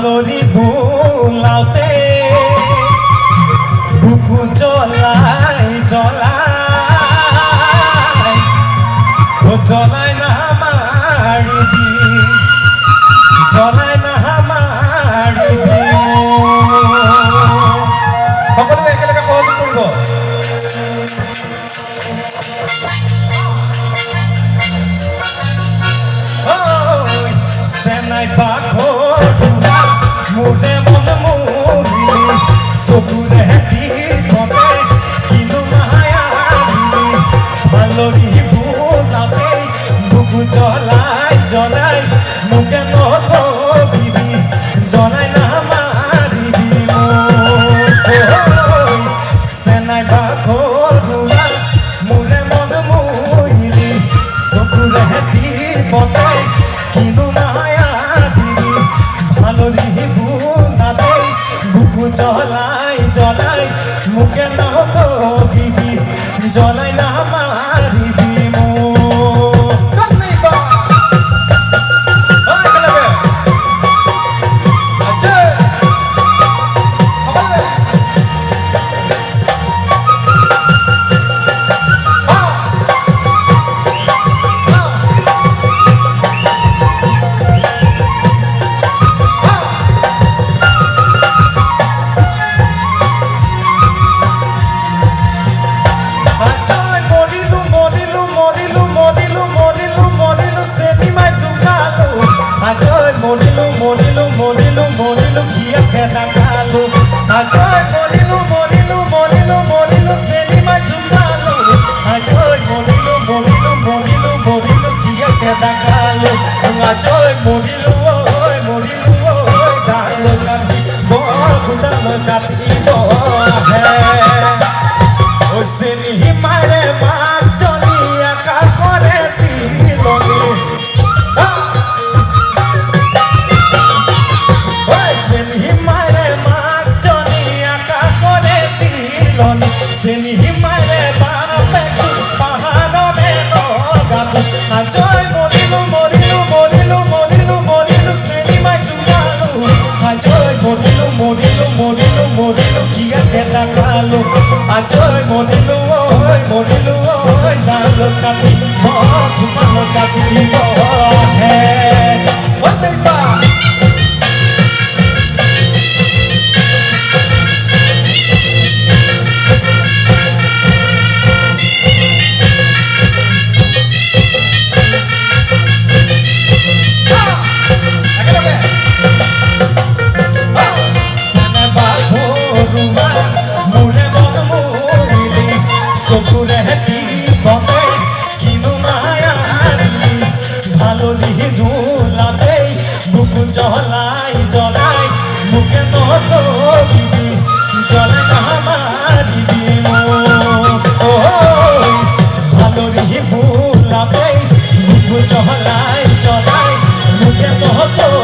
ভালৰি বুলাতে বুকু জ্বলাই জ্বলাই ও জ্বলাই না মাৰিবি জ্বলাই না মাৰিবি সকলোৱে একেলগে সহযোগ কৰিব চেনাই পাখৰুৱা মোৰে মন মৰিলি চকুৰে টিপতে কিনো মায়া দিলি ভালৰি বুলাতে বুকু জ্বলাই জ্বলাই মোকে নকবিবি জ্বলাই না মাৰিবি চেনাই পাখৰুৱা মোৰে মন মৰিলি চকুৰে টিপতে কিনো মায়া দিলি ভালৰি বুলাতে বুকু জ্বলাই জ্বলাই মোকে নকবিবি জ্বলাই না মাৰিবি মরিলু কিয়া খেতা খালো আজয় মরিলু সেলিমা চুকালো আজয় মরিলু কিয়া খেতা খালো আজয় মরিলু ওই দালো কাটি বকুতালো কাটিব ও সেলি মারে মাক চলি আকাশরে শিলনি Seni himare bape paharore nogabu Ajoy morilu seni mai chungalu Ajoy morilu kiya keta kalu Ajoy morilu oi dalo kapi moku malo kapi bohe Wate ba চকুৰে টিপতে কিনো মায়া দিলি ভালৰি বুলাতে বুকু জ্বলাই জ্বলাই মোকে নকবিবি জ্বলাই না মাৰিবি ভালৰি বুলাতে বুকু জ্বলাই জ্বলাই মোকে নকবিবি